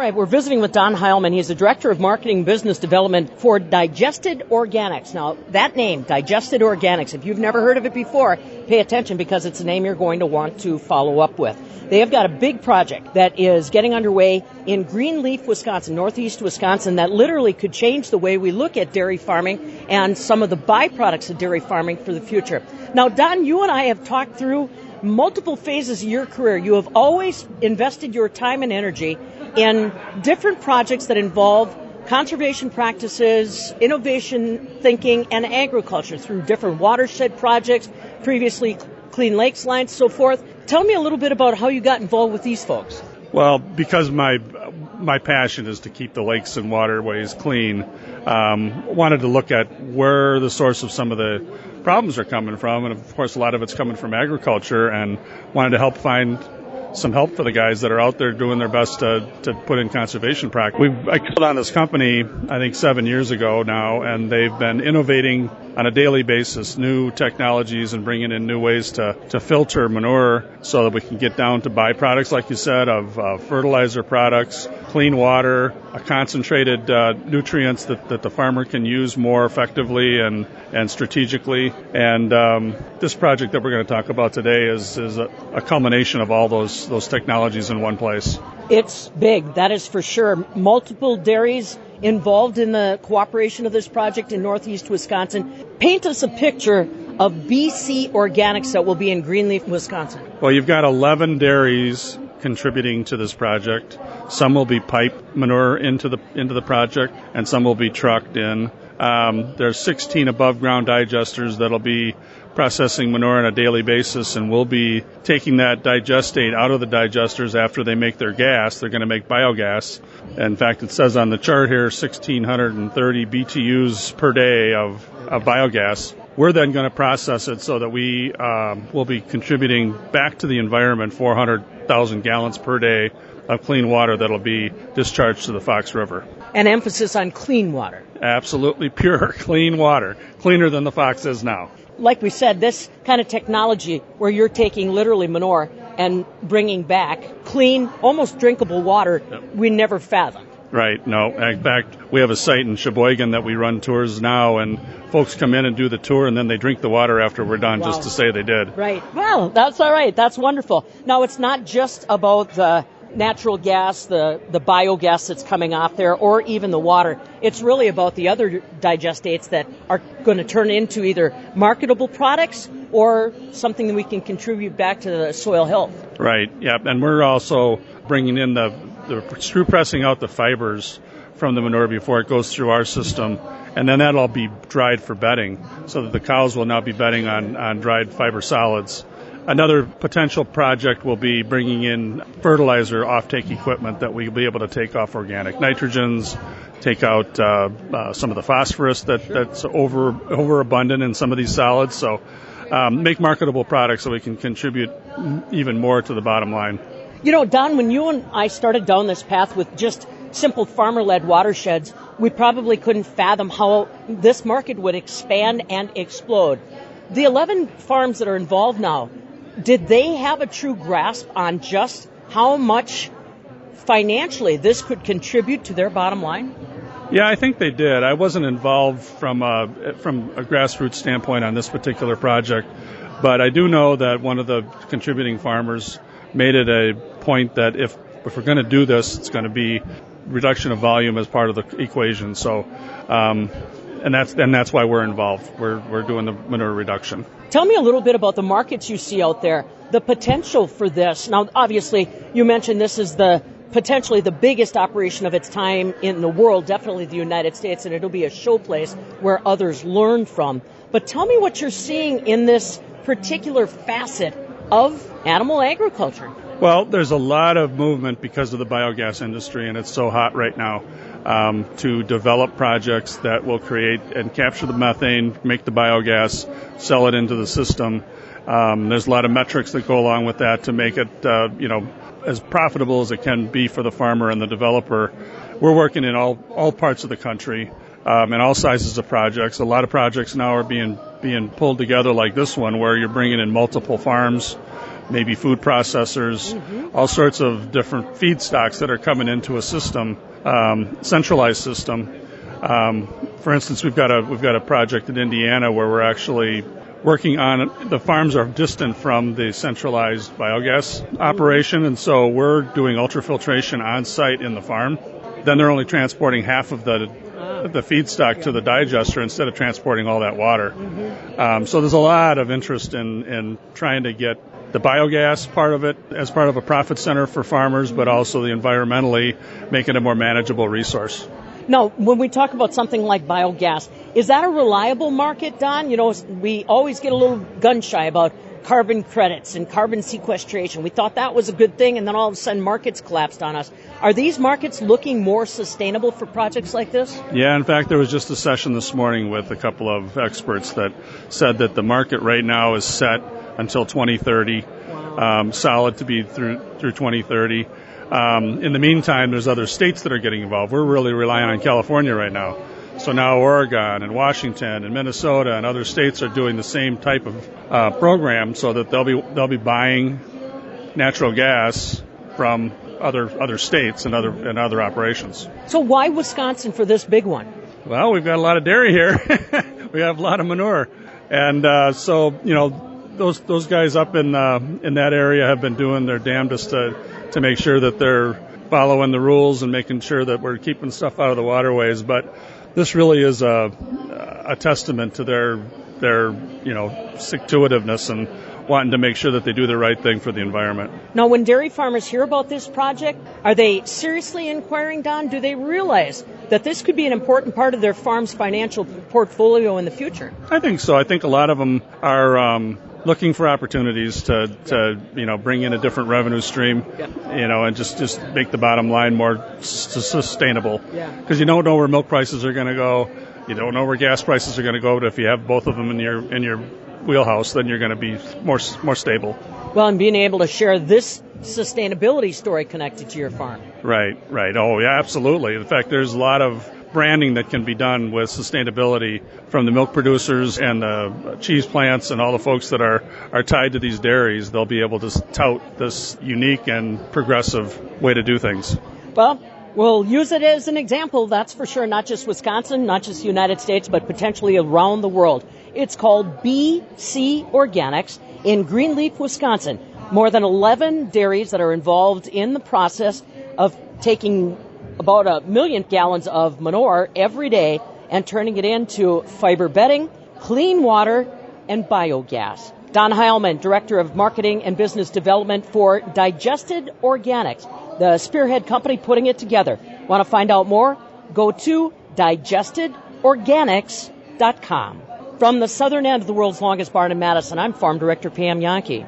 right, we're visiting with Don Heilman. He's the Director of Marketing and Business Development for Digested Organics. Now, that name, Digested Organics, if you've never heard of it before, pay attention because it's a name you're going to want to follow up with. They have got a big project that is getting underway in Greenleaf, Wisconsin, northeast Wisconsin, that literally could change the way we look at dairy farming and some of the byproducts of dairy farming for the future. Now, Don, you and I have talked through multiple phases of your career. You have always invested your time and energy in different projects that involve conservation practices, innovation thinking, and agriculture through different watershed projects, previously Clean Lakes Lines, so forth. Tell me a little bit about how you got involved with these folks. Well, because my passion is to keep the lakes and waterways clean, wanted to look at where the source of some of the problems are coming from, and of course a lot of it's coming from agriculture, and wanted to help find some help for the guys that are out there doing their best to put in conservation practice. I called on this company, I think 7 years ago now, and they've been innovating on a daily basis new technologies and bringing in new ways to filter manure so that we can get down to byproducts, like you said, of fertilizer products, clean water, concentrated nutrients that the farmer can use more effectively and strategically. And this project that we're going to talk about today is a culmination of all those technologies in one place. It's big, that is for sure. Multiple dairies involved in the cooperation of this project in northeast Wisconsin. Paint us a picture of BC Organics that will be in Greenleaf, Wisconsin. Well, you've got 11 dairies contributing to this project. Some will be piped manure into the project, and some will be trucked in. There's 16 above ground digesters that'll be processing manure on a daily basis, and we'll be taking that digestate out of the digesters after they make their gas. They're going to make biogas. In fact, it says on the chart here 1,630 BTUs per day of biogas. We're then going to process it so that we will be contributing back to the environment 400,000 gallons per day of clean water that'll be discharged to the Fox River. An emphasis on clean water. Absolutely pure, clean water. Cleaner than the Fox is now. Like we said, this kind of technology where you're taking literally manure and bringing back clean, almost drinkable water, we never fathomed. Right. No. In fact, we have a site in Sheboygan that we run tours now, and folks come in and do the tour, and then they drink the water after we're done. Wow. Just to say they did. Right. Well, that's all right. That's wonderful. Now, it's not just about the natural gas, the biogas that's coming off there, or even the water. It's really about the other digestates that are going to turn into either marketable products or something that we can contribute back to the soil health. Right. Yeah. And we're also bringing in the screw pressing out the fibers from the manure before it goes through our system, and then that'll all be dried for bedding, so that the cows will now be bedding on dried fiber solids. Another potential project will be bringing in fertilizer offtake equipment that we'll be able to take off organic nitrogens, take out some of the phosphorus that's overabundant in some of these solids. So make marketable products so we can contribute even more to the bottom line. You know, Don, when you and I started down this path with just simple farmer-led watersheds, we probably couldn't fathom how this market would expand and explode. The 11 farms that are involved now, did they have a true grasp on just how much financially this could contribute to their bottom line? Yeah, I think they did. I wasn't involved from a grassroots standpoint on this particular project, but I do know that one of the contributing farmers made it a point that if we're going to do this, it's going to be reduction of volume as part of the equation. So, and that's why we're involved. We're doing the manure reduction. Tell me a little bit about the markets you see out there, the potential for this. Now, obviously, you mentioned this is potentially the biggest operation of its time in the world, definitely the United States, and it'll be a showplace where others learn from. But tell me what you're seeing in this particular facet of animal agriculture. Well, there's a lot of movement because of the biogas industry, and it's so hot right now, to develop projects that will create and capture the methane, make the biogas, sell it into the system. There's a lot of metrics that go along with that to make it, as profitable as it can be for the farmer and the developer. We're working in all parts of the country, and all sizes of projects. A lot of projects now are being pulled together like this one, where you're bringing in multiple farms maybe food processors, all sorts of different feedstocks that are coming into a system, centralized system. For instance, we've got a project in Indiana where we're actually working on, the farms are distant from the centralized biogas operation, and so we're doing ultrafiltration on site in the farm. Then they're only transporting half of the feedstock to the digester instead of transporting all that water. So there's a lot of interest in trying to get the biogas part of it as part of a profit center for farmers, but also the environmentally make it a more manageable resource. Now, when we talk about something like biogas, is that a reliable market, Don? You know, we always get a little gun-shy about carbon credits and carbon sequestration. We thought that was a good thing, and then all of a sudden markets collapsed on us. Are these markets looking more sustainable for projects like this? Yeah, in fact, there was just a session this morning with a couple of experts that said that the market right now is set until 2030, solid to be through 2030. In the meantime, there's other states that are getting involved. We're really relying on California right now. So now Oregon and Washington and Minnesota and other states are doing the same type of program, so that they'll be buying natural gas from other states and other operations. So why Wisconsin for this big one? Well, we've got a lot of dairy here. We have a lot of manure, and so you know those guys up in that area have been doing their damnedest to make sure that they're following the rules and making sure that we're keeping stuff out of the waterways. But this really is a testament to their stick-to-itiveness and wanting to make sure that they do the right thing for the environment. Now, when dairy farmers hear about this project, are they seriously inquiring, Don? Do they realize that this could be an important part of their farm's financial portfolio in the future? I think so. I think a lot of them are looking for opportunities to bring in a different revenue stream, and just make the bottom line more sustainable. Because you don't know where milk prices are going to go, you don't know where gas prices are going to go. But if you have both of them in your wheelhouse, then you're going to be more stable. Well, and being able to share this sustainability story connected to your farm. Right. Oh, yeah, absolutely. In fact, there's a lot of branding that can be done with sustainability from the milk producers and the cheese plants and all the folks that are tied to these dairies. They'll be able to tout this unique and progressive way to do things. Well, we'll use it as an example, that's for sure, not just Wisconsin, not just the United States, but potentially around the world. It's called BCO Organics in Greenleaf, Wisconsin. More than 11 dairies that are involved in the process of taking about 1 million gallons of manure every day and turning it into fiber bedding, clean water, and biogas. Don Heilman, Director of Marketing and Business Development for Digested Organics, the spearhead company putting it together. Want to find out more? Go to digestedorganics.com. From the southern end of the world's longest barn in Madison, I'm Farm Director Pam Yonke.